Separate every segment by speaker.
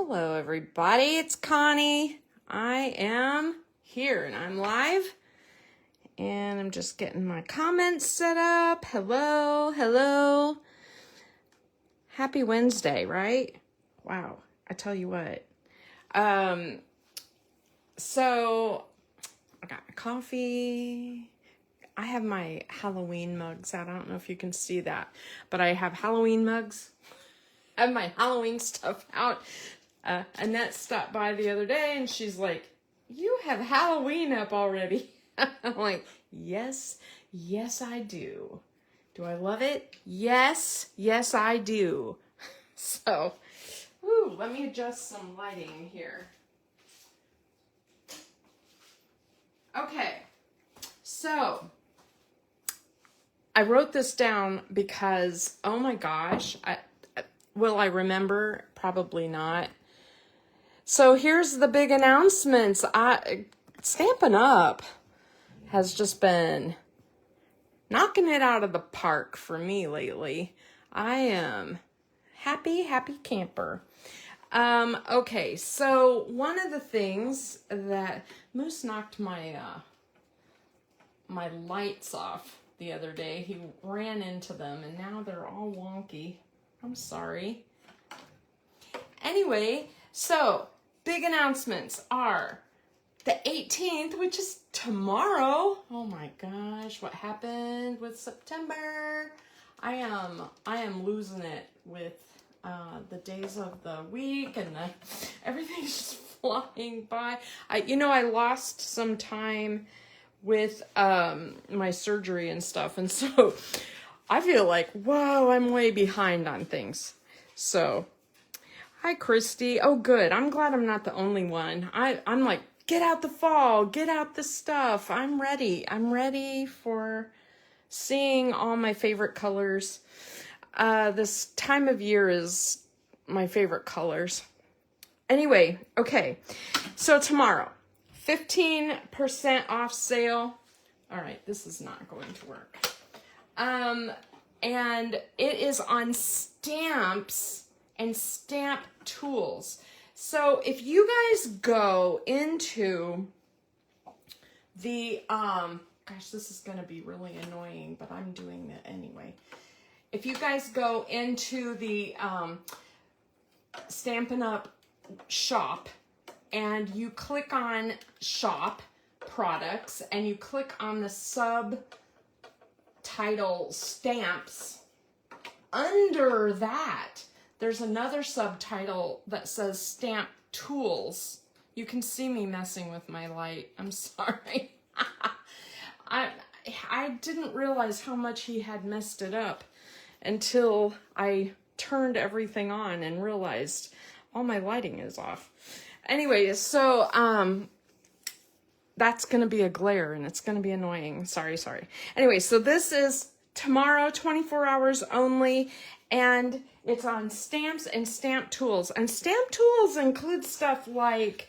Speaker 1: Hello, everybody. It's Connie. I am here and I'm live. And I'm just getting my comments set up. Hello, hello. Happy Wednesday, right? Wow. I tell you what. So I got my coffee. I have my Halloween mugs out. I don't know if you can see that, but I have Halloween mugs. I have my Halloween stuff out. Annette stopped by the other day and she's like, "You have Halloween up already." I'm like, yes, I do. Do I love it? Yes, I do. So, let me adjust some lighting here. Okay, so I wrote this down because, oh my gosh, will I remember? Probably not. So here's the big announcements. Stampin' Up! Has just been knocking it out of the park for me lately. I am happy camper. Okay, so one of the things that Moose knocked my my lights off the other day. He ran into them and now they're all wonky. I'm sorry. Anyway, so big announcements are the 18th, which is tomorrow. Oh my gosh, what happened with September? I am losing it with the days of the week and everything's just flying by. I lost some time with my surgery and stuff, and so I feel like, whoa, I'm way behind on things. So, hi Christy. Oh good, I'm glad I'm not the only one. I'm like, get out the fall, get out the stuff. I'm ready for seeing all my favorite colors. This time of year is my favorite colors. Anyway, okay. So tomorrow, 15% off sale. All right, this is not going to work. And it is on stamps and stamp tools. So if you guys go into the, gosh, this is going to be really annoying, but I'm doing it anyway. If you guys go into the Stampin' Up! Shop and you click on shop products and you click on the subtitle stamps, under that, there's another subtitle that says stamp tools. You can see me messing with my light. I'm sorry. I didn't realize how much he had messed it up until I turned everything on and realized all my lighting is off. Anyway, so that's going to be a glare and it's going to be annoying. Sorry. Anyway, so this is tomorrow, 24 hours only, and it's on stamps and stamp tools. And stamp tools include stuff like,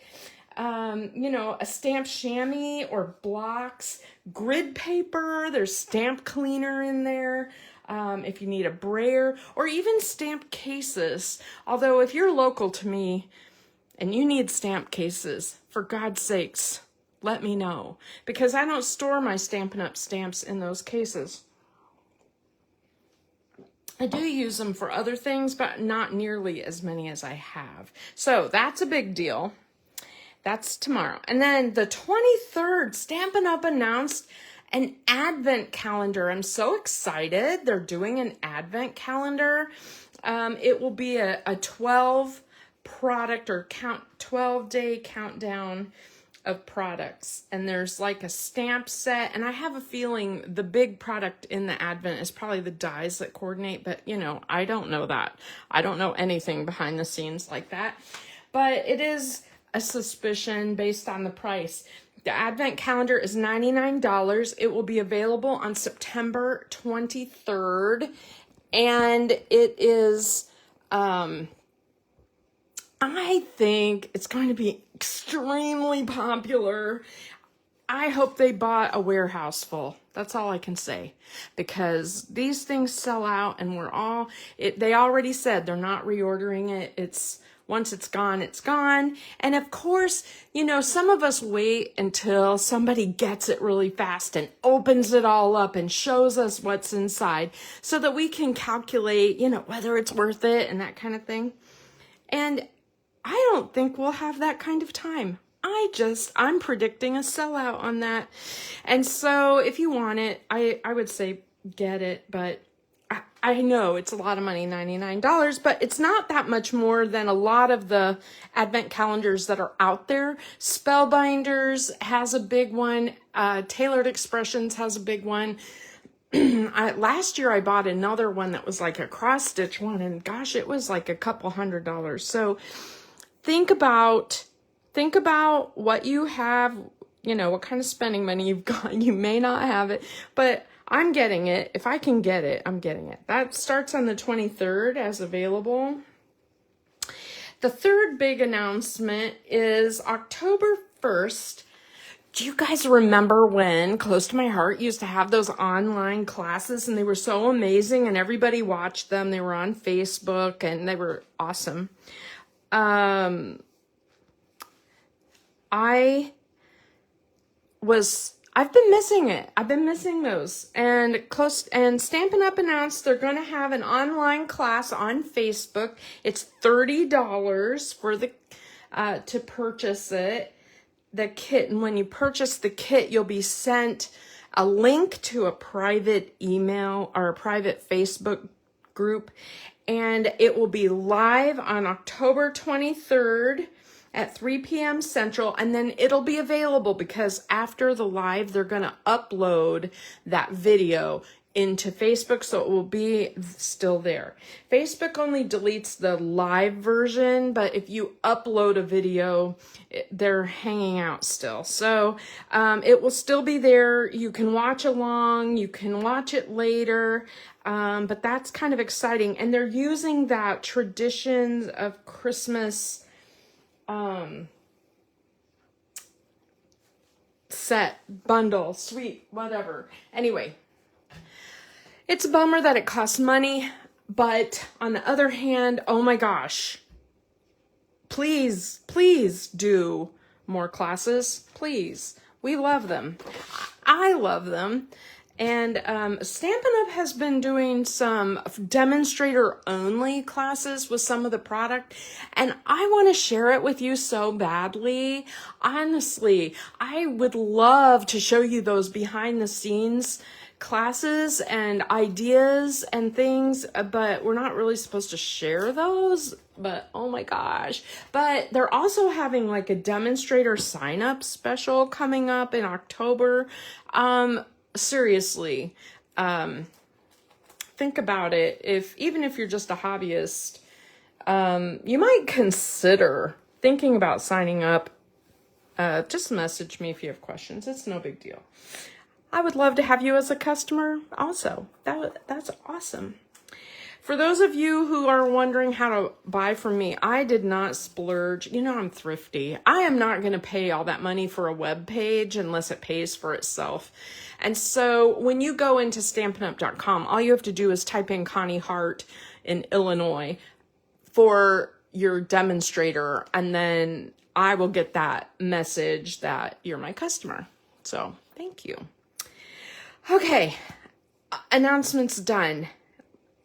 Speaker 1: a stamp chamois or blocks, grid paper, there's stamp cleaner in there. If you need a brayer, or even stamp cases. Although if you're local to me and you need stamp cases, for God's sakes, let me know. Because I don't store my Stampin' Up! Stamps in those cases. I do use them for other things, but not nearly as many as I have. So that's a big deal. That's tomorrow. And then the 23rd, Stampin' Up! Announced an advent calendar. I'm so excited. They're doing an advent calendar. It will be a 12 product or 12-day countdown of products. And there's like a stamp set. And I have a feeling the big product in the advent is probably the dies that coordinate. But, I don't know that. I don't know anything behind the scenes like that. But it is a suspicion based on the price. The advent calendar is $99. It will be available on September 23rd. And it is, I think it's going to be extremely popular. I hope they bought a warehouse full. That's all I can say. Because these things sell out and they already said they're not reordering it. It's Once it's gone, it's gone. And of course, you know, some of us wait until somebody gets it really fast and opens it all up and shows us what's inside so that we can calculate, you know, whether it's worth it and that kind of thing. And I don't think we'll have that kind of time. I'm predicting a sellout on that. And so if you want it, I would say get it, but I know it's a lot of money, $99, but it's not that much more than a lot of the advent calendars that are out there. Spellbinders has a big one. Tailored Expressions has a big one. Last year I bought another one that was like a cross stitch one, and gosh, it was like a couple $100. So think about what you have, you know, what kind of spending money you've got. You may not have it, but I'm getting it. If I can get it, I'm getting it. That starts on the 23rd as available. The third big announcement is October 1st. Do you guys remember when Close to My Heart used to have those online classes, and they were so amazing and everybody watched them? They were on Facebook and they were awesome. I've been missing it. I've been missing those. And Stampin' Up! Announced they're going to have an online class on Facebook. It's $30 for to purchase it, the kit. And when you purchase the kit, you'll be sent a link to a private email or a private Facebook group. And it will be live on October 23rd. At 3 p.m. Central, and then it'll be available because after the live, they're going to upload that video into Facebook, so it will be still there. Facebook only deletes the live version, but if you upload a video, they're hanging out still. So it will still be there. You can watch along, you can watch it later, but that's kind of exciting. And they're using that traditions of Christmas set, bundle, suite, whatever. Anyway, it's a bummer that it costs money, but on the other hand, oh my gosh, please do more classes, please. We love them. I love them. And Stampin' Up! Has been doing some demonstrator-only classes with some of the product, and I want to share it with you so badly. Honestly, I would love to show you those behind-the-scenes classes and ideas and things, but we're not really supposed to share those. But oh my gosh. But they're also having like a demonstrator sign-up special coming up in October. Seriously, think about it. Even if you're just a hobbyist, you might consider thinking about signing up. Just message me if you have questions. It's no big deal. I would love to have you as a customer also. That's awesome. For those of you who are wondering how to buy from me, I did not splurge. You know, I'm thrifty. I am not going to pay all that money for a web page unless it pays for itself. And so when you go into StampinUp.com, all you have to do is type in Connie Hart in Illinois for your demonstrator, and then I will get that message that you're my customer. So thank you. Okay, announcements done.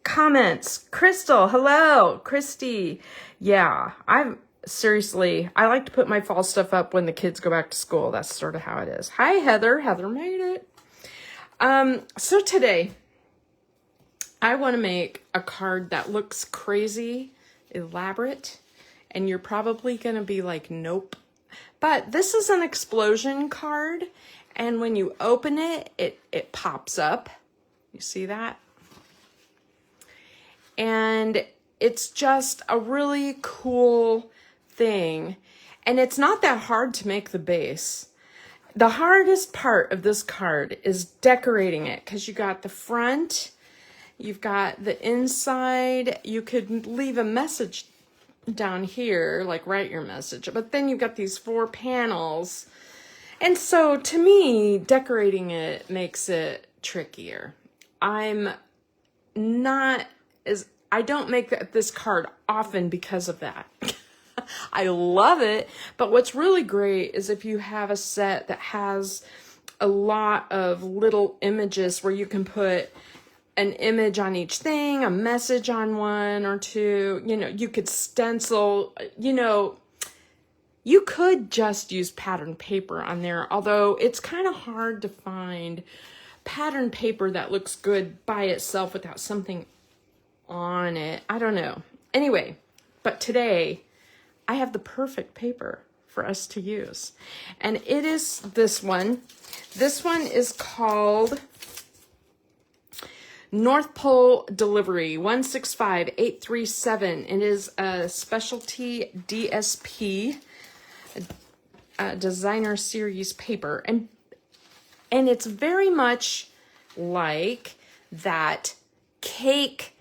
Speaker 1: Comments. Crystal, hello. Christy. Yeah, I like to put my fall stuff up when the kids go back to school. That's sort of how it is. Hi, Heather. Heather made it. So today, I want to make a card that looks crazy, elaborate, and you're probably going to be like, nope. But this is an explosion card, and when you open it, it pops up. You see that? And it's just a really cool thing. And it's not that hard to make the base. The hardest part of this card is decorating it, because you got the front, you've got the inside. You could leave a message down here, like write your message, but then you've got these 4 panels. And so to me, decorating it makes it trickier. I don't make this card often because of that. I love it. But what's really great is if you have a set that has a lot of little images where you can put an image on each thing, a message on one or two, you know, you could stencil, you know, you could just use pattern paper on there, although it's kind of hard to find pattern paper that looks good by itself without something on it. I don't know. Anyway, but today I have the perfect paper for us to use. And it is this one. This one is called North Pole Delivery 165837. It is a specialty DSP designer series paper, and it's very much like that cake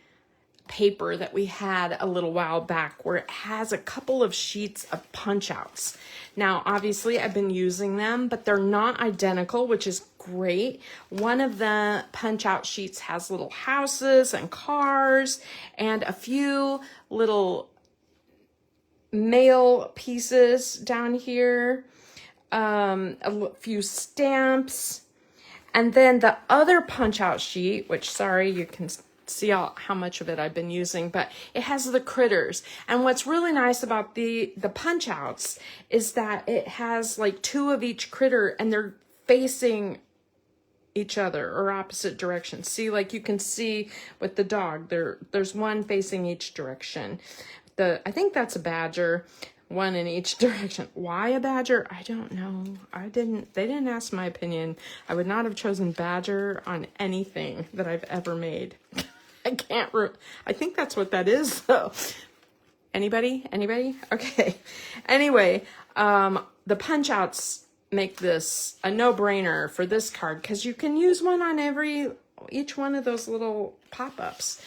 Speaker 1: paper that we had a little while back, where it has a couple of sheets of punch outs. Now obviously I've been using them, but they're not identical, which is great. One of the punch out sheets has little houses and cars and a few little mail pieces down here, a few stamps, and then the other punch out sheet, which, sorry, you can see how much of it I've been using, but it has the critters. And what's really nice about the punch outs is that it has like two of each critter and they're facing each other or opposite directions. See, like you can see with the dog, there's one facing each direction. I think that's a badger, one in each direction. Why a badger? I don't know. They didn't ask my opinion. I would not have chosen badger on anything that I've ever made. I think that's what that is though. Anybody? Okay. Anyway, the punch outs make this a no-brainer for this card because you can use one on each one of those little pop-ups.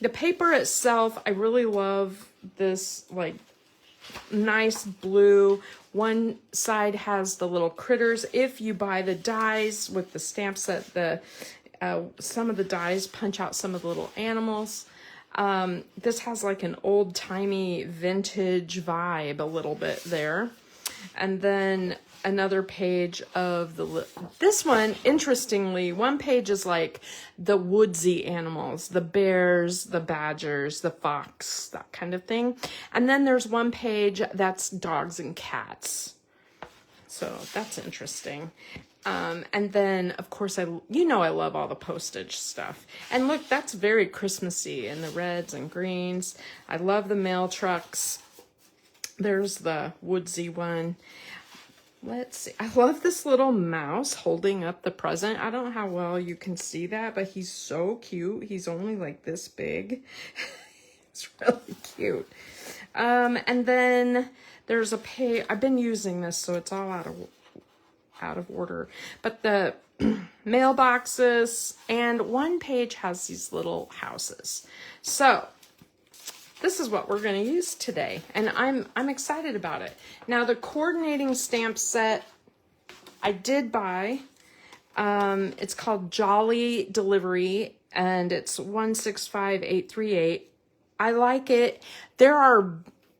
Speaker 1: The paper itself, I really love this like nice blue. One side has the little critters. If you buy the dies with the stamp set, some of the dies punch out some of the little animals. This has like an old-timey vintage vibe a little bit there. And then another page of this one, interestingly, one page is like the woodsy animals, the bears, the badgers, the fox, that kind of thing. And then there's one page that's dogs and cats. So that's interesting. And then, of course, I love all the postage stuff. And look, that's very Christmassy in the reds and greens. I love the mail trucks. There's the woodsy one. Let's see. I love this little mouse holding up the present. I don't know how well you can see that, but he's so cute. He's only like this big. It's really cute. And then there's a page. I've been using this, so it's all out of order. But the mailboxes, and one page has these little houses. So this is what we're going to use today, and I'm excited about it. Now, the coordinating stamp set I did buy. It's called Jolly Delivery, and it's 165838. I like it. There are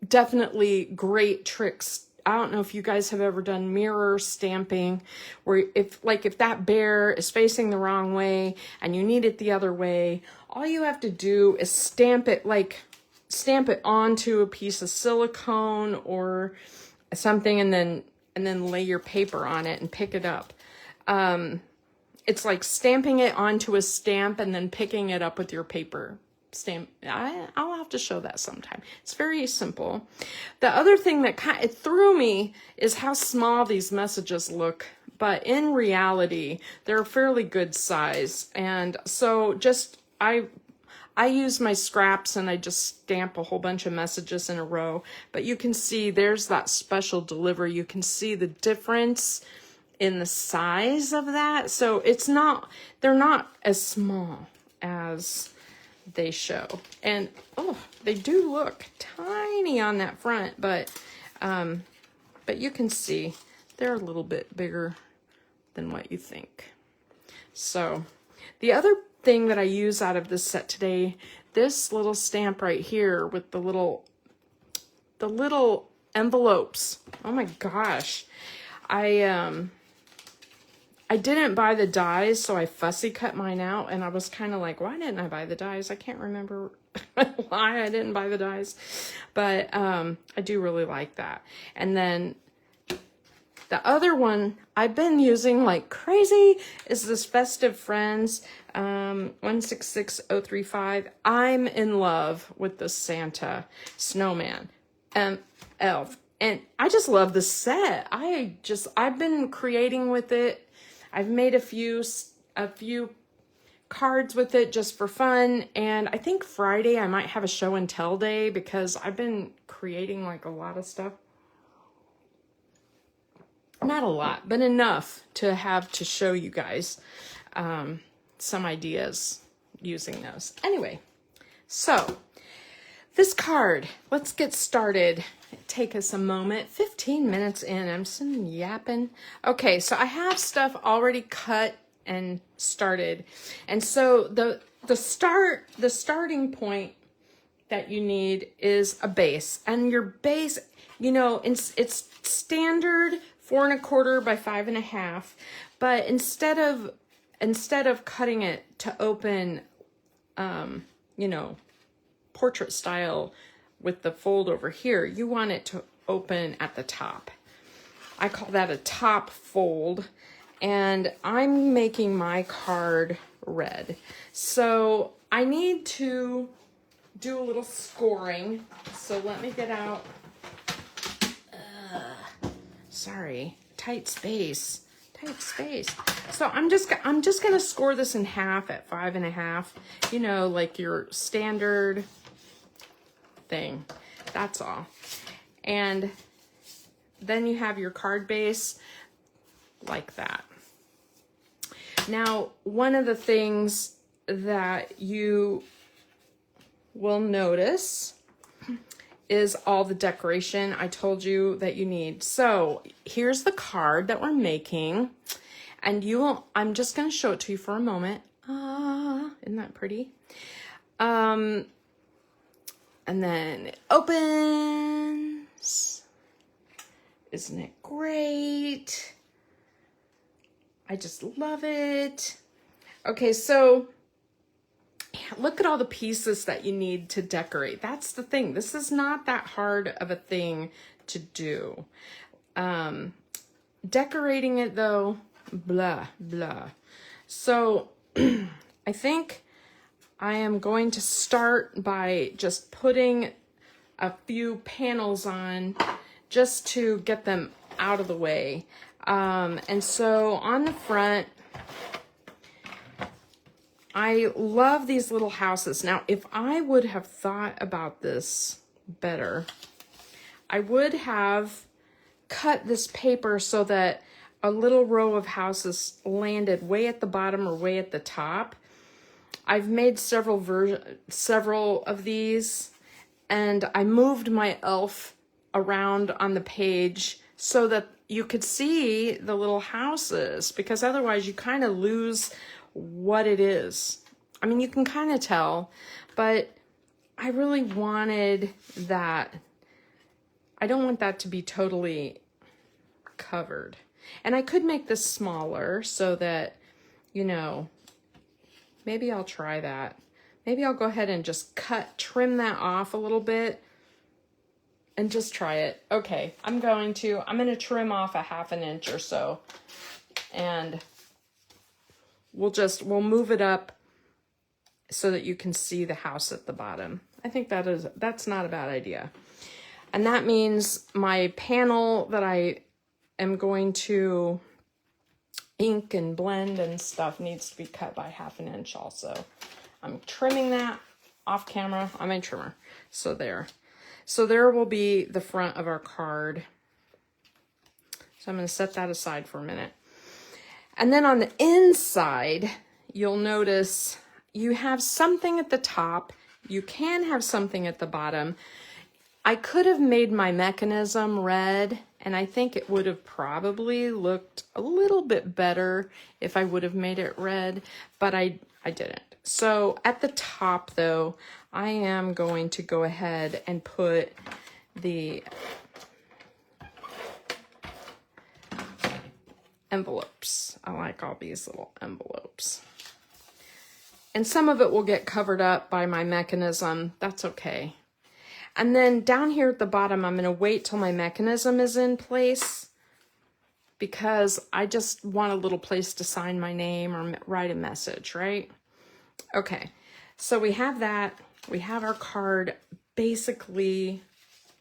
Speaker 1: definitely great tricks. I don't know if you guys have ever done mirror stamping, where if that bear is facing the wrong way and you need it the other way, all you have to do is stamp it onto a piece of silicone or something, and then lay your paper on it and pick it up. It's like stamping it onto a stamp and then picking it up with your paper stamp. I'll have to show that sometime. It's very simple. The other thing that it threw me is how small these messages look, but in reality, they're a fairly good size. And so I use my scraps and I just stamp a whole bunch of messages in a row, but you can see there's that special delivery. You can see the difference in the size of that. So they're not as small as they show. And they do look tiny on that front, but you can see they're a little bit bigger than what you think. So the other thing that I use out of this set today, this little stamp right here with the little envelopes. Oh my gosh. I didn't buy the dies, so I fussy cut mine out, and I was kind of like, why didn't I buy the dies? I can't remember why I didn't buy the dies, but I do really like that. And then the other one I've been using like crazy is this Festive Friends 166035. I'm in love with the Santa snowman and elf. And I just love the set. I've been creating with it. I've made a few cards with it just for fun. And I think Friday I might have a show and tell day because I've been creating like a lot of stuff. Not a lot, but enough to have to show you guys some ideas using those. Anyway, so this card, let's get started. Take us a moment. 15 minutes in, I'm still yapping. Okay, so I have stuff already cut and started. And so the starting point that you need is a base. And your base, you know, it's standard 4 1/4 by 5 1/2, but instead of cutting it to open, you know, portrait style with the fold over here, you want it to open at the top. I call that a top fold, and I'm making my card red. So I need to do a little scoring. So let me get out. Sorry, tight space. So I'm just gonna score this in half at 5 1/2. You know, like your standard thing. That's all. And then you have your card base like that. Now, one of the things that you will notice is all the decoration I told you that you need. So here's the card that we're making, and I'm just going to show it to you for a moment. Isn't that pretty? And then it opens. Isn't it great? I just love it. Okay, so look at all the pieces that you need to decorate. That's the thing. This is not that hard of a thing to do. Decorating it though, blah, blah. So I think I am going to start by just putting a few panels on just to get them out of the way. And so on the front, I love these little houses. Now, if I would have thought about this better, I would have cut this paper so that a little row of houses landed way at the bottom or way at the top. I've made several of these, and I moved my elf around on the page so that you could see the little houses, because otherwise you kind of lose what it is. I mean, you can kind of tell, but I really wanted that. I don't want that to be totally covered. And I could make this smaller so that, you know, maybe I'll try that. Maybe I'll go ahead and just trim that off a little bit and just try it. Okay, I'm going to trim off a 1/2 inch or so, and we'll move it up so that you can see the house at the bottom. I think that's not a bad idea. And that means my panel that I am going to ink and blend and stuff needs to be cut by 1/2 inch also. I'm trimming that off camera on my trimmer. So there will be the front of our card. So I'm going to set that aside for a minute. And then on the inside, you'll notice you have something at the top. You can have something at the bottom. I could have made my mechanism red, and I think it would have probably looked a little bit better if I would have made it red, but I didn't. So at the top, though, I am going to go ahead and put the envelopes. I like all these little envelopes. And some of it will get covered up by my mechanism. That's okay. And then down here at the bottom, I'm going to wait till my mechanism is in place because I just want a little place to sign my name or write a message, right? Okay, so we have that. We have our card basically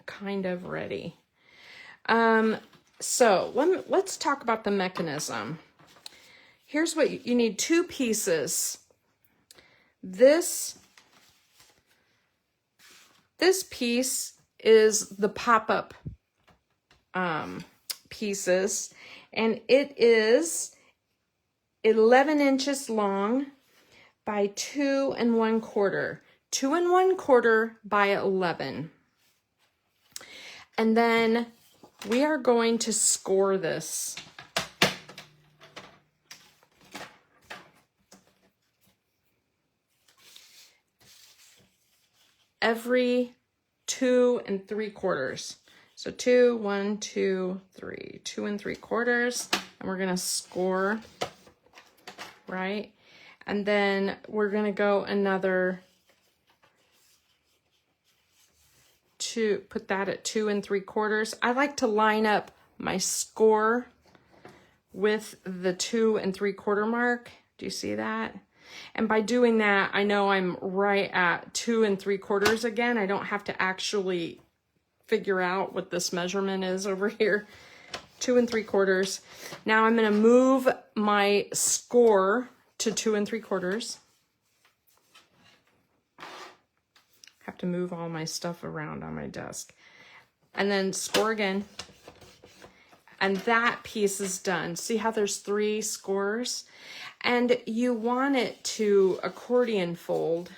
Speaker 1: kind of ready. So let's talk about the mechanism. Here's what you need: 2 pieces. This piece is the pop-up pieces, and it is 11 inches long by 2 1/4. 2 1/4 by 11. And then we are going to score this. Every 2 3/4. So 2, 1, 2, 3, 2 3/4, and we're gonna score, right? And then we're gonna go another 2, put that at 2 3/4. I like to line up my score with the 2 3/4 mark. Do you see that? And by doing that, I know I'm right at 2 3/4 again. I don't have to actually figure out what this measurement is over here. 2 3/4. Now I'm going to move my score to 2 3/4. Have to move all my stuff around on my desk. And then score again. And that piece is done. See how there's 3 scores? And you want it to accordion fold.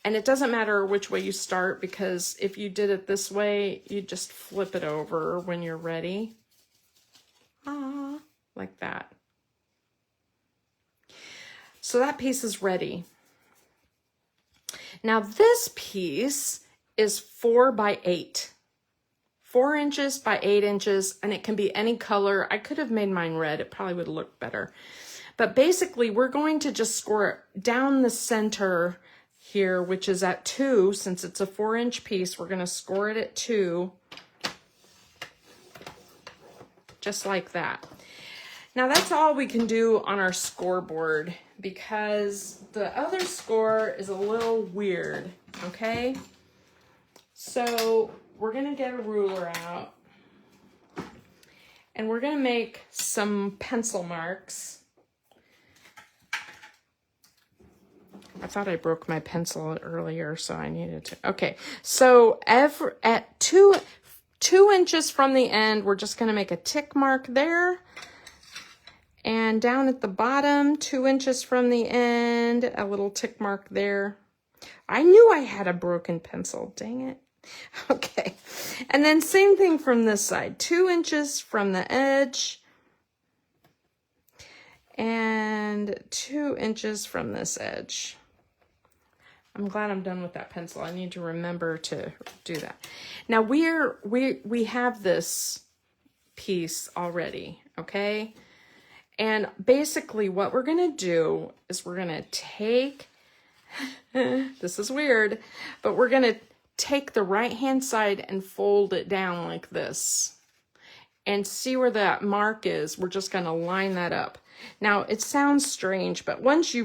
Speaker 1: And it doesn't matter which way you start, because if you did it this way, you just flip it over when you're ready. Like that. So that piece is ready. Now this piece is 4 by 8. 4 inches by 8 inches, and it can be any color. I could have made mine red. It probably would look better. But basically, we're going to just score it down the center here, which is at 2. Since it's a 4-inch piece, we're going to score it at 2. Just like that. Now, that's all we can do on our scoreboard, because the other score is a little weird, okay? So we're going to get a ruler out, and we're going to make some pencil marks. I thought I broke my pencil earlier, so I needed to. Okay, so at 2 inches from the end, we're just going to make a tick mark there. And down at the bottom, 2 inches from the end, a little tick mark there. I knew I had a broken pencil, dang it. Okay, and then same thing from this side, 2 inches from the edge and 2 inches from this edge. I'm glad I'm done with that pencil. I need to remember to do that. Now we have this piece already, okay? And basically what we're gonna do is we're gonna take, this is weird, but we're gonna take the right-hand side and fold it down like this. And see where that mark is, we're just gonna line that up. Now, it sounds strange, but once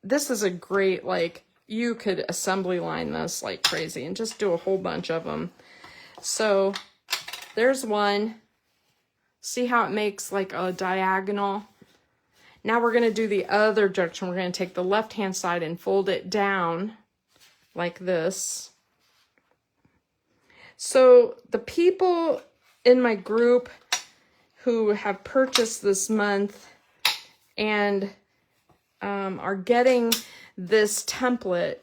Speaker 1: this is a great, like, you could assembly line this like crazy and just do a whole bunch of them. So, there's one. See how it makes like a diagonal? Now we're gonna do the other direction. We're gonna take the left-hand side and fold it down like this. So the people in my group who have purchased this month and are getting this template,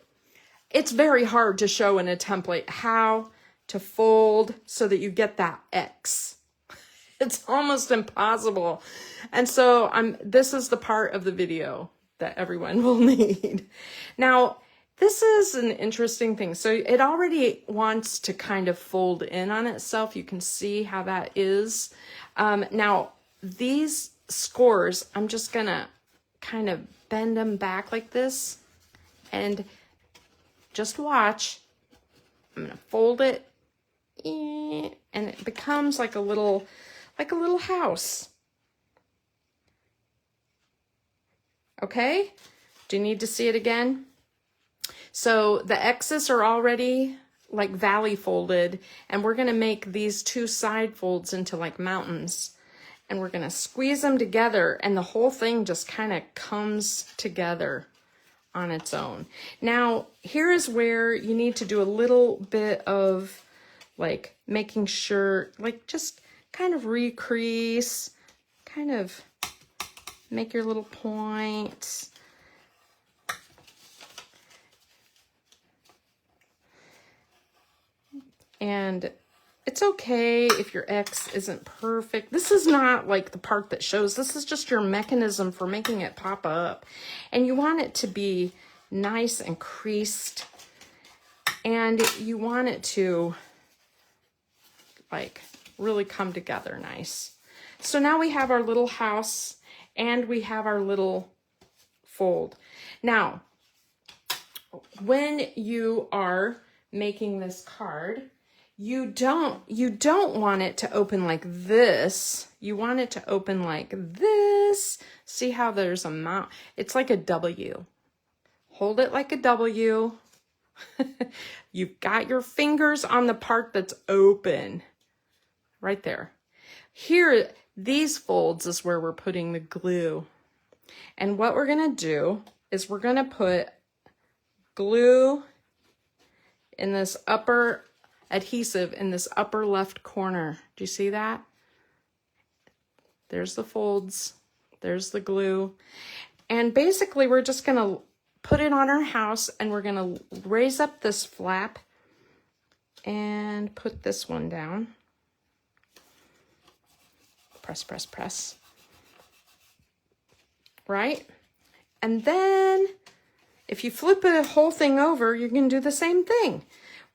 Speaker 1: it's very hard to show in a template how to fold so that you get that X. It's almost impossible. And so this is the part of the video that everyone will need. Now, this is an interesting thing. So it already wants to kind of fold in on itself. You can see how that is. Now, these scores, I'm just going to kind of bend them back like this. And just watch. I'm going to fold it. And it becomes like a little house. Okay? Do you need to see it again? So the X's are already like valley folded, and we're going to make these two side folds into like mountains, and we're going to squeeze them together, and the whole thing just kind of comes together on its own. Now, here is where you need to do a little bit of like making sure, like just kind of recrease, kind of make your little points. And it's okay if your X isn't perfect. This is not like the part that shows. This is just your mechanism for making it pop up. And you want it to be nice and creased. And you want it to like really come together nice. So now we have our little house and we have our little fold. Now, when you are making this card, you don't want it to open like this. You want it to open like this. See how there's a mount? It's like a W. Hold it like a W. You've got your fingers on the part that's open. Right there. Here, these folds is where we're putting the glue. And what we're going to do is we're going to put glue in this upper adhesive in this upper left corner. Do you see that? There's the folds. There's the glue. And basically we're just going to put it on our house, and we're going to raise up this flap and put this one down. Press, press, press. Right? And then if you flip the whole thing over, you can do the same thing.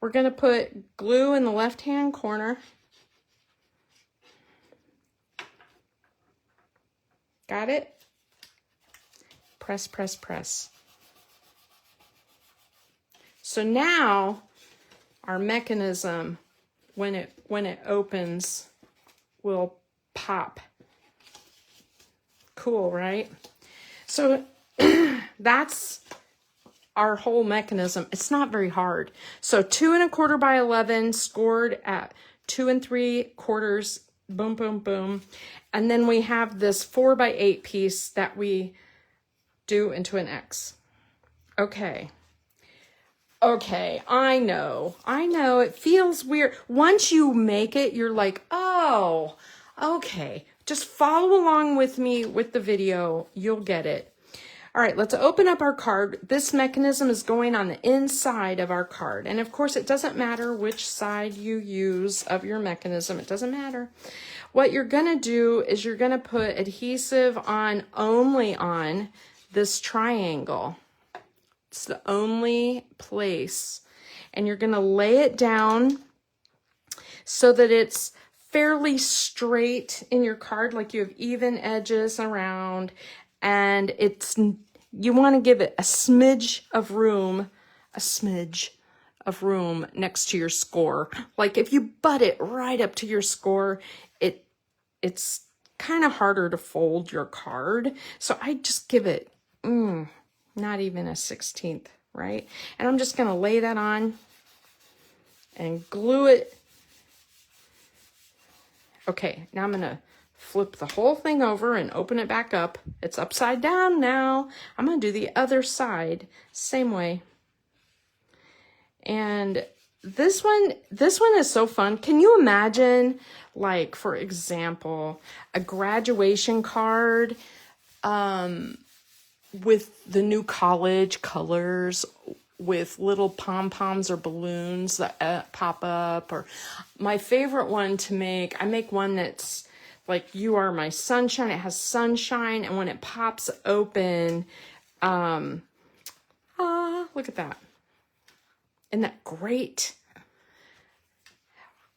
Speaker 1: We're going to put glue in the left-hand corner. Got it? Press, press, press. So now our mechanism, when it opens, will pop. Cool, right? So that's our whole mechanism. It's not very hard. So 2 1/4 by 11 scored at 2 3/4, boom, boom, boom. And then we have this 4 by 8 piece that we do into an X. Okay. Okay, I know, it feels weird. Once you make it, you're like, oh, okay. Just follow along with me with the video. You'll get it. All right, let's open up our card. This mechanism is going on the inside of our card. And of course, it doesn't matter which side you use of your mechanism. It doesn't matter. What you're going to do is you're going to put adhesive on only on this triangle. It's the only place. And you're going to lay it down so that it's fairly straight in your card, like you have even edges around, and you want to give it a smidge of room next to your score. Like if you butt it right up to your score, it's kind of harder to fold your card. So I just give it not even a 1/16, right? And I'm just going to lay that on and glue it. Okay, now I'm going to flip the whole thing over and open it back up. It's upside down now. I'm going to do the other side, same way. And this one is so fun. Can you imagine, like, for example, a graduation card with the new college colors, with little pom-poms or balloons that pop up? Or my favorite one to make, I make one that's like "You Are My Sunshine." It has sunshine, and when it pops open, look at that. Isn't that great?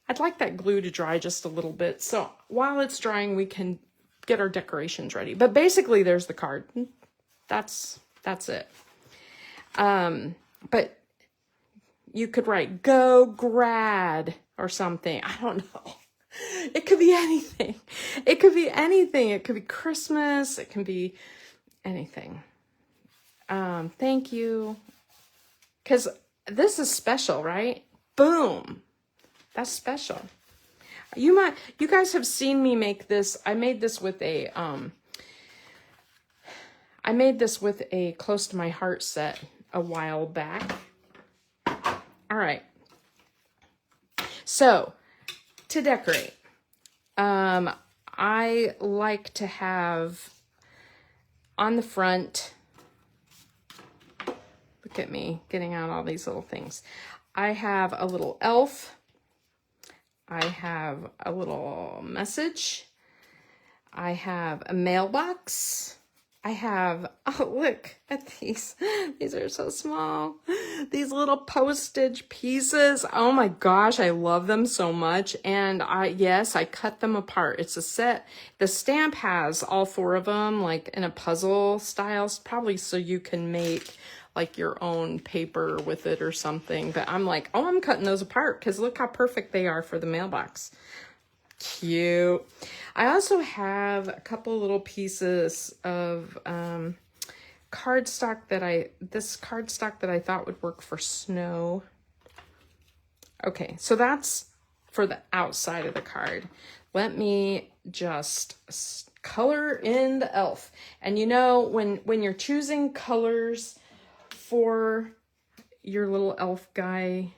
Speaker 1: I'd like that glue to dry just a little bit. So while it's drying, we can get our decorations ready. But basically, there's the card. That's it. But you could write "Go Grad" or something. I don't know. It could be anything. It could be anything. It could be Christmas. It can be anything. Thank you. Because this is special, right? Boom. That's special. You guys have seen me make this. I made this with a close to my heart set a while back. All right. So, to decorate, I like to have on the front, look at me getting out all these little things. I have a little elf. I have a little message. I have a mailbox. I have, oh, look at these. These are so small. These little postage pieces. Oh my gosh, I love them so much. And yes, I cut them apart. It's a set. The stamp has all 4 of them, like in a puzzle style, probably so you can make like your own paper with it or something. But I'm like, oh, I'm cutting those apart because look how perfect they are for the mailbox. Cute. I also have a couple little pieces of cardstock that I thought would work for snow. Okay, so that's for the outside of the card. Let me just color in the elf. And you know, when you're choosing colors for your little elf guy,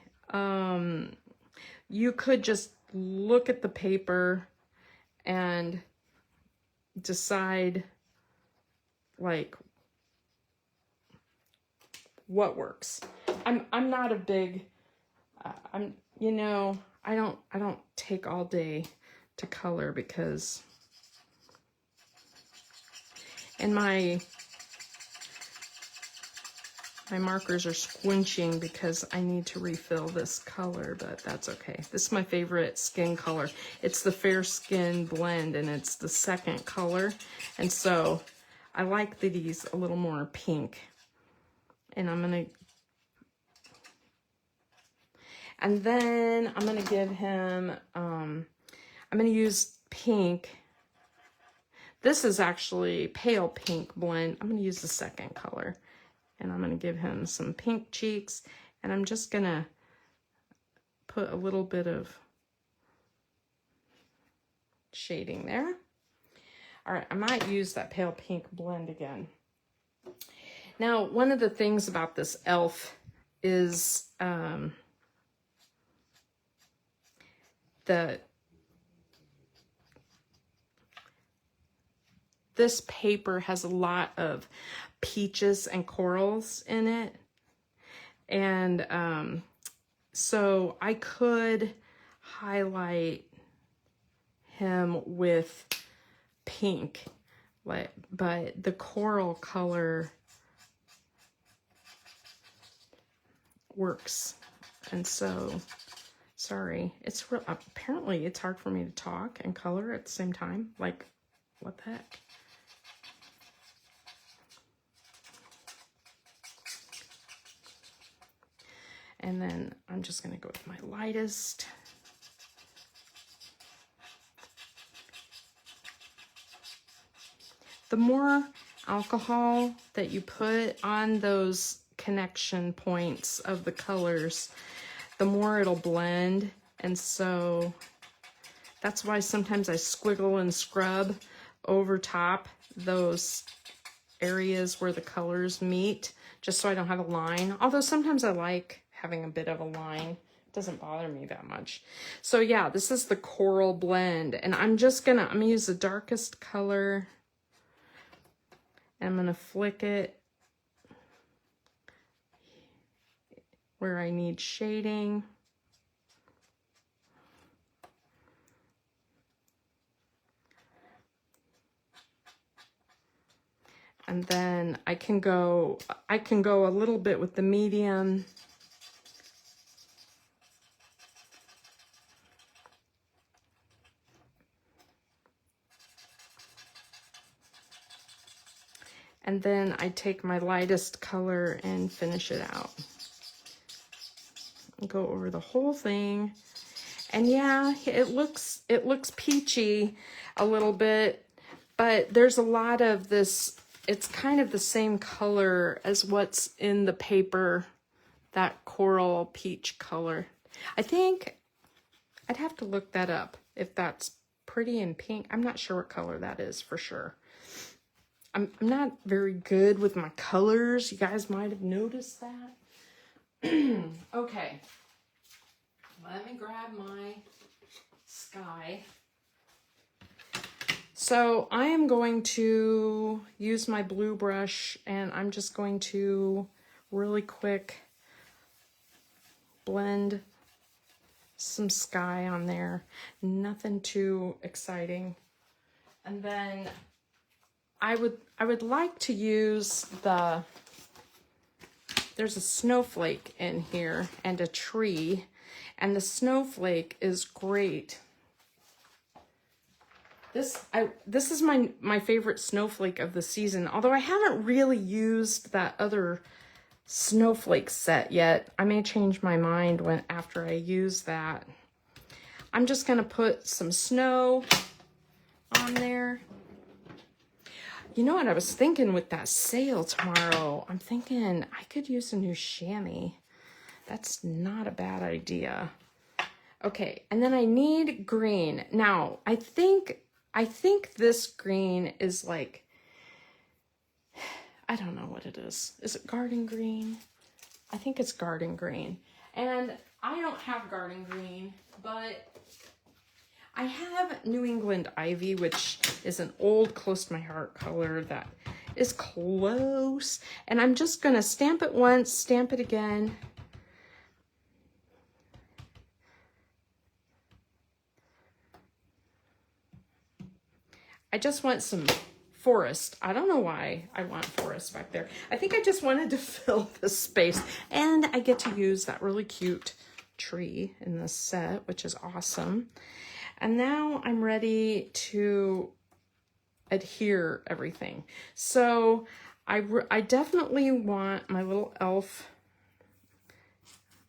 Speaker 1: you could just look at the paper and decide like what works. I'm not a big I don't take all day to color because my markers are squinching because I need to refill this color, but that's okay. This is my favorite skin color. It's the Fair Skin Blend, and it's the second color. And so I like these a little more pink. And then I'm gonna give him, I'm gonna use pink. This is actually pale pink blend. I'm gonna use the second color. And I'm going to give him some pink cheeks. And I'm just going to put a little bit of shading there. All right, I might use that pale pink blend again. Now, one of the things about this elf is this paper has a lot of peaches and corals in it. And so I could highlight him with pink, but the coral color works. And so, sorry, apparently it's hard for me to talk and color at the same time. Like, what the heck? And then I'm just going to go with my lightest. The more alcohol that you put on those connection points of the colors, the more it'll blend. And so that's why sometimes I squiggle and scrub over top those areas where the colors meet, just so I don't have a line. Although sometimes I like having a bit of a line. It doesn't bother me that much. So yeah, this is the coral blend, and I'm gonna use the darkest color. I'm gonna flick it where I need shading. And then I can go a little bit with the medium. And then I take my lightest color and finish it out. And go over the whole thing. And yeah, it looks peachy a little bit, but there's a lot of this, it's kind of the same color as what's in the paper, that coral peach color. I think I'd have to look that up if that's pretty in pink. I'm not sure what color that is for sure. I'm not very good with my colors. You guys might have noticed that. Okay. Let me grab my sky. So I am going to use my blue brush and I'm just going to really quick blend some sky on there. Nothing too exciting. And then I would like to use there's a snowflake in here and a tree, and the snowflake is great. This is my favorite snowflake of the season, although I haven't really used that other snowflake set yet. I may change my mind after I use that. I'm just gonna put some snow on there. You know what I was thinking with that sale tomorrow? I'm thinking I could use a new chamois. That's not a bad idea. Okay, and then I need green. Now, I think this green is like, I don't know what it is. Is it garden green? I think it's garden green. And I don't have garden green, but I have New England Ivy, which is an old close to my heart color that is close. And I'm just gonna stamp it once, stamp it again. I just want some forest. I don't know why I want forest back there. I think I just wanted to fill this space. And I get to use that really cute tree in this set, which is awesome. And now I'm ready to adhere everything. So I definitely want my little elf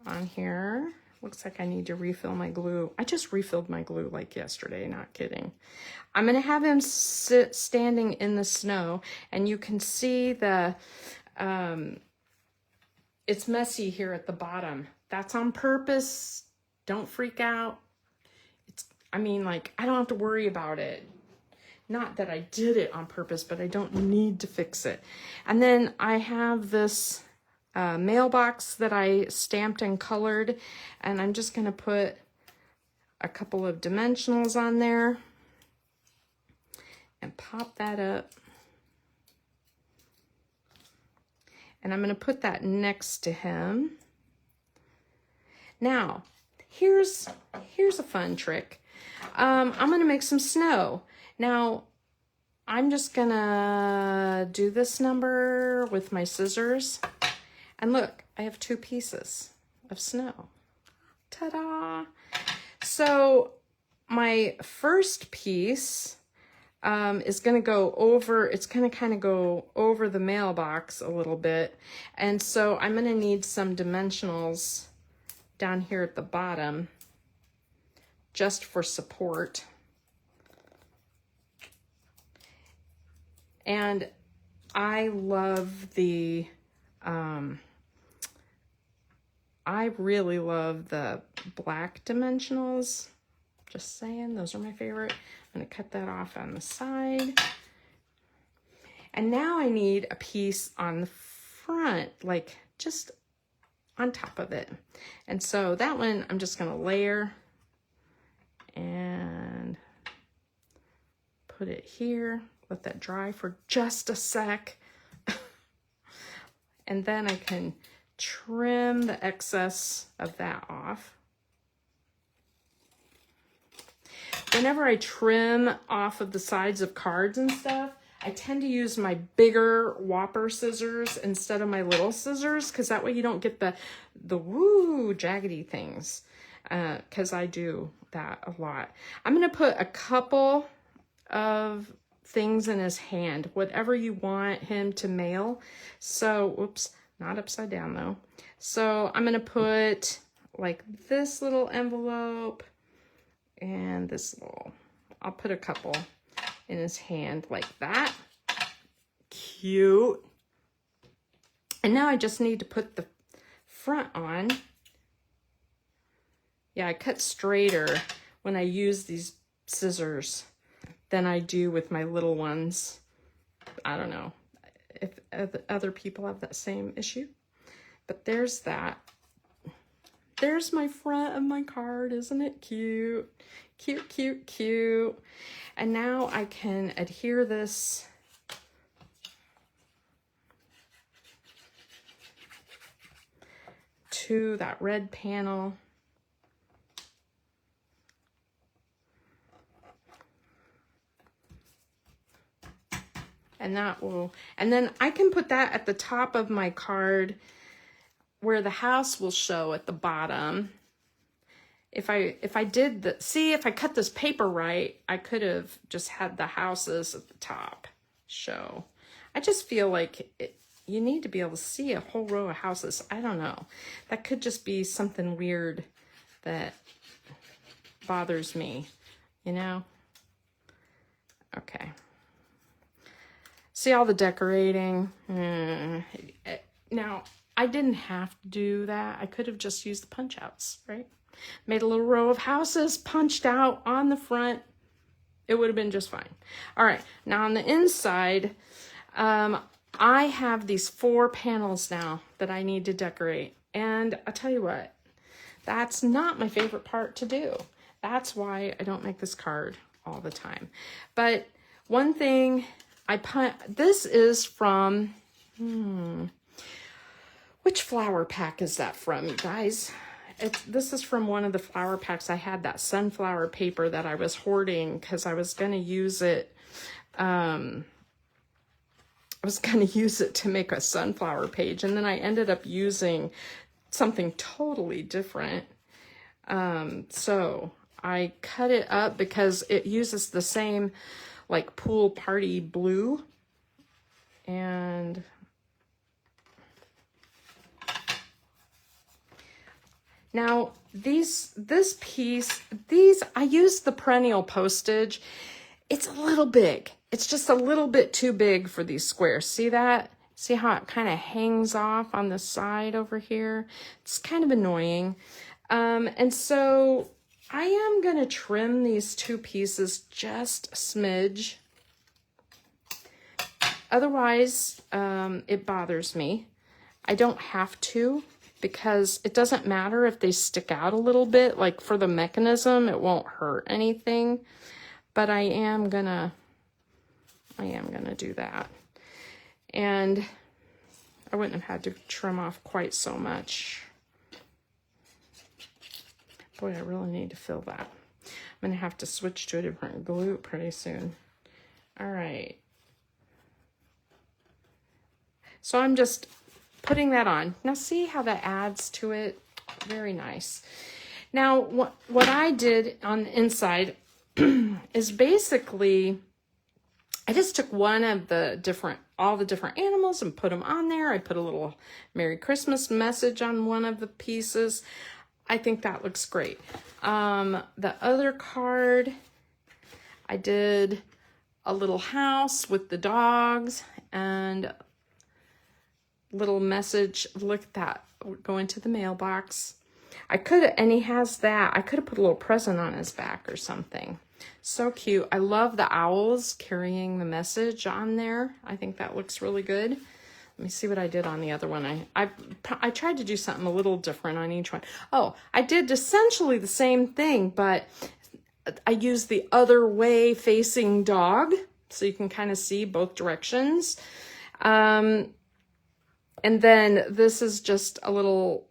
Speaker 1: on here. Looks like I need to refill my glue. I just refilled my glue like yesterday, not kidding. I'm gonna have him standing in the snow, and you can see it's messy here at the bottom. That's on purpose. Don't freak out. I don't have to worry about it. Not that I did it on purpose, but I don't need to fix it. And then I have this mailbox that I stamped and colored, and I'm just gonna put a couple of dimensionals on there and pop that up. And I'm gonna put that next to him. Now, here's a fun trick. I'm gonna make some snow. Now, I'm just gonna do this number with my scissors. And look, I have 2 pieces of snow. Ta-da! So my first piece is gonna go over, it's gonna kind of go over the mailbox a little bit. And so I'm gonna need some dimensionals down here at the bottom, just for support. And I love I really love the black dimensionals. Just saying, those are my favorite. I'm gonna cut that off on the side. And now I need a piece on the front, like just on top of it. And so that one I'm just gonna layer and put it here. Let that dry for just a sec. And then I can trim the excess of that off. Whenever I trim off of the sides of cards and stuff, I tend to use my bigger Whopper scissors instead of my little scissors, because that way you don't get the woo jaggedy things, because I do that a lot. I'm going to put a couple of things in his hand, whatever you want him to mail. So, whoops, not upside down though. So I'm gonna put like this little envelope and this little, I'll put a couple in his hand like that. Cute. And now I just need to put the front on. Yeah, I cut straighter when I use these scissors than I do with my little ones. I don't know if other people have that same issue, but there's that. There's my front of my card. Isn't it cute? Cute, cute, cute. And now I can adhere this to that red panel. And that will, and then I can put that at the top of my card where the house will show at the bottom. If I did the, see, if I cut this paper right, I could have just had the houses at the top show. I just feel like you need to be able to see a whole row of houses. I don't know. That could just be something weird that bothers me, you know? Okay. See all the decorating? Now, I didn't have to do that. I could have just used the punch outs, right? Made a little row of houses, punched out on the front. It would have been just fine. All right, now on the inside, I have these 4 panels now that I need to decorate. And I'll tell you what, that's not my favorite part to do. That's why I don't make this card all the time. But one thing, this is from, which flower pack is that from, you guys? This is from one of the flower packs. I had that sunflower paper that I was hoarding because I was going to use it. I was going to use it to make a sunflower page, and then I ended up using something totally different. So I cut it up because it uses the same like pool party blue. And now this piece, I used the perennial postage. It's a little big. It's just a little bit too big for these squares. See that? See how it kind of hangs off on the side over here? It's kind of annoying. And so I am going to trim these 2 pieces just a smidge. Otherwise, it bothers me. I don't have to, because it doesn't matter if they stick out a little bit. Like for the mechanism, it won't hurt anything. But I am gonna do that. And I wouldn't have had to trim off quite so much. Boy, I really need to fill that. I'm gonna have to switch to a different glue pretty soon. All right. So I'm just putting that on. Now see how that adds to it? Very nice. Now what I did on the inside is basically, I just took one of all the different animals and put them on there. I put a little Merry Christmas message on one of the pieces. I think that looks great. The other card, I did a little house with the dogs and little message. Look at that, going to the mailbox. And he has that. I could have put a little present on his back or something. So cute. I love the owls carrying the message on there. I think that looks really good. Let me see what I did on the other one. I tried to do something a little different on each one. Oh, I did essentially the same thing, but I used the other way facing dog, so you can kind of see both directions. And then this is just a little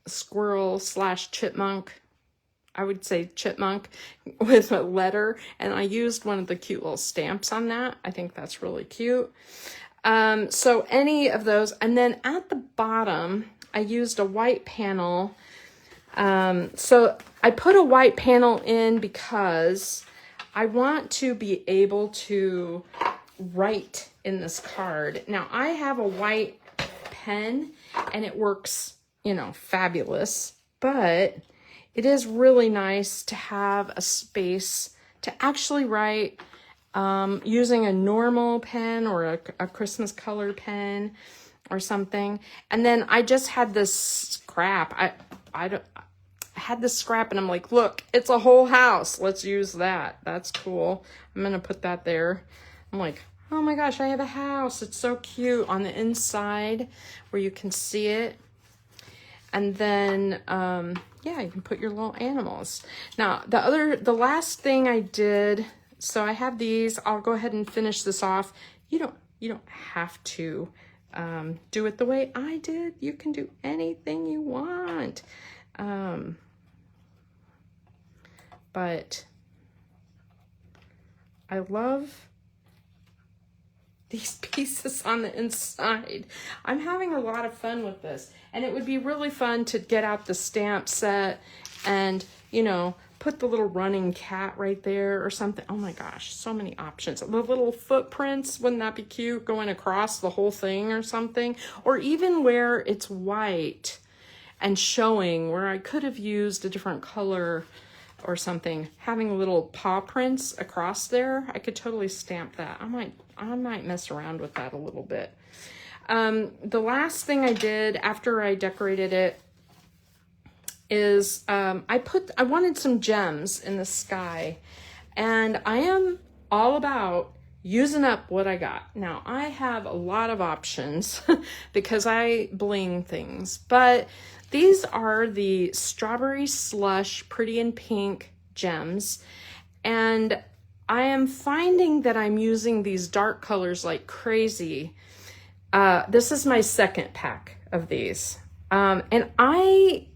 Speaker 1: squirrel / chipmunk. I would say chipmunk with a letter. And I used one of the cute little stamps on that. I think that's really cute. So any of those. And then at the bottom, I used a white panel. So I put a white panel in because I want to be able to write in this card. Now, I have a white pen and it works, you know, fabulous, but it is really nice to have a space to actually write using a normal pen or a Christmas color pen or something. And then I just had this scrap. I had this scrap and I'm like, look, it's a whole house. Let's use that. That's cool. I'm going to put that there. I'm like, oh my gosh, I have a house. It's so cute on the inside where you can see it. And then, yeah, you can put your little animals. Now, the last thing I did, so I have these. I'll go ahead and finish this off. You don't have to do it the way I did. You can do anything you want. But I love these pieces on the inside. I'm having a lot of fun with this, and it would be really fun to get out the stamp set and, you know, put the little running cat right there or something. Oh my gosh, so many options. The little footprints, wouldn't that be cute, going across the whole thing or something? Or even where it's white and showing, where I could have used a different color or something, having little paw prints across there. I could totally stamp that. I might mess around with that a little bit. The last thing I did after I decorated it is I wanted some gems in the sky, and I am all about using up what I got. Now, I have a lot of options because I bling things, but these are the Strawberry Slush Pretty and Pink gems, and I am finding that I'm using these dark colors like crazy. This is my second pack of these, and I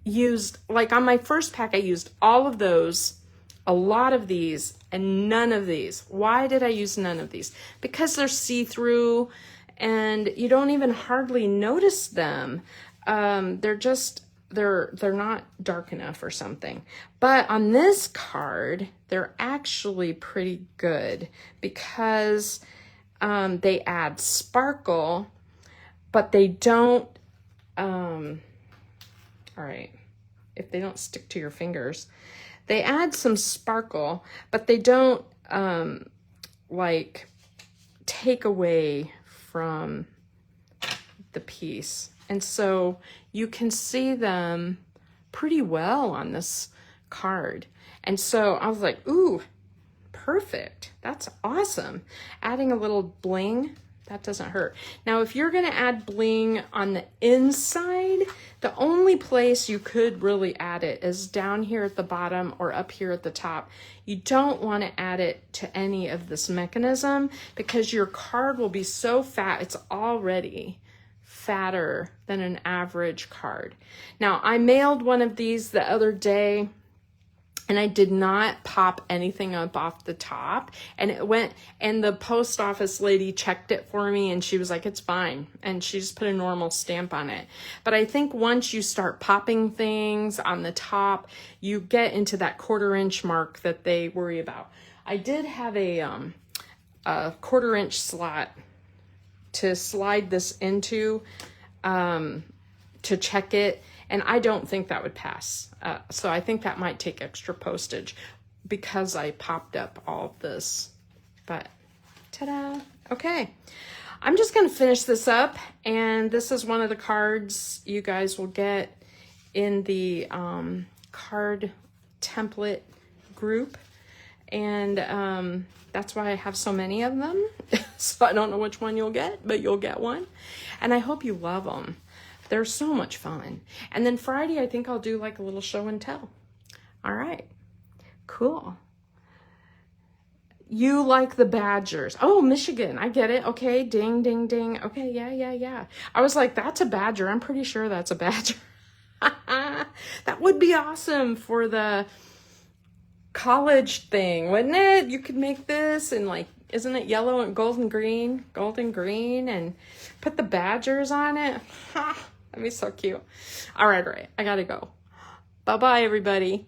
Speaker 1: used, like on my first pack, I used all of those, a lot of these, and none of these. Why did I use none of these? Because they're see-through and you don't even hardly notice them. They're not dark enough or something. But on this card, they're actually pretty good because they add sparkle, but they don't, all right, if they don't stick to your fingers, they add some sparkle, but they don't like take away from the piece. And so you can see them pretty well on this card. And so I was like, ooh, perfect. That's awesome. Adding a little bling, that doesn't hurt. Now, if you're going to add bling on the inside, the only place you could really add it is down here at the bottom or up here at the top. You don't want to add it to any of this mechanism because your card will be so fat. It's already fatter than an average card. Now, I mailed one of these the other day, and I did not pop anything up off the top, and it went, and the post office lady checked it for me, and she was like, it's fine, and she just put a normal stamp on it. But I think once you start popping things on the top, you get into that 1/4 inch mark that they worry about. I did have a 1/4 inch slot to slide this into to check it, and I don't think that would pass. So I think that might take extra postage because I popped up all of this. But ta-da! Okay, I'm just gonna finish this up, and this is one of the cards you guys will get in the card template group, and that's why I have so many of them. So I don't know which one you'll get, but you'll get one, and I hope you love them. They're so much fun. And then Friday, I think I'll do like a little show and tell. All right, cool. You like the Badgers. Oh, Michigan, I get it. Okay, ding, ding, ding. Okay, yeah. I was like, that's a Badger. I'm pretty sure that's a Badger. That would be awesome for the college thing, wouldn't it? You could make this and like, isn't it yellow and golden green, and put the Badgers on it? Ha, that'd be so cute. All right, I gotta go. Bye-bye, everybody.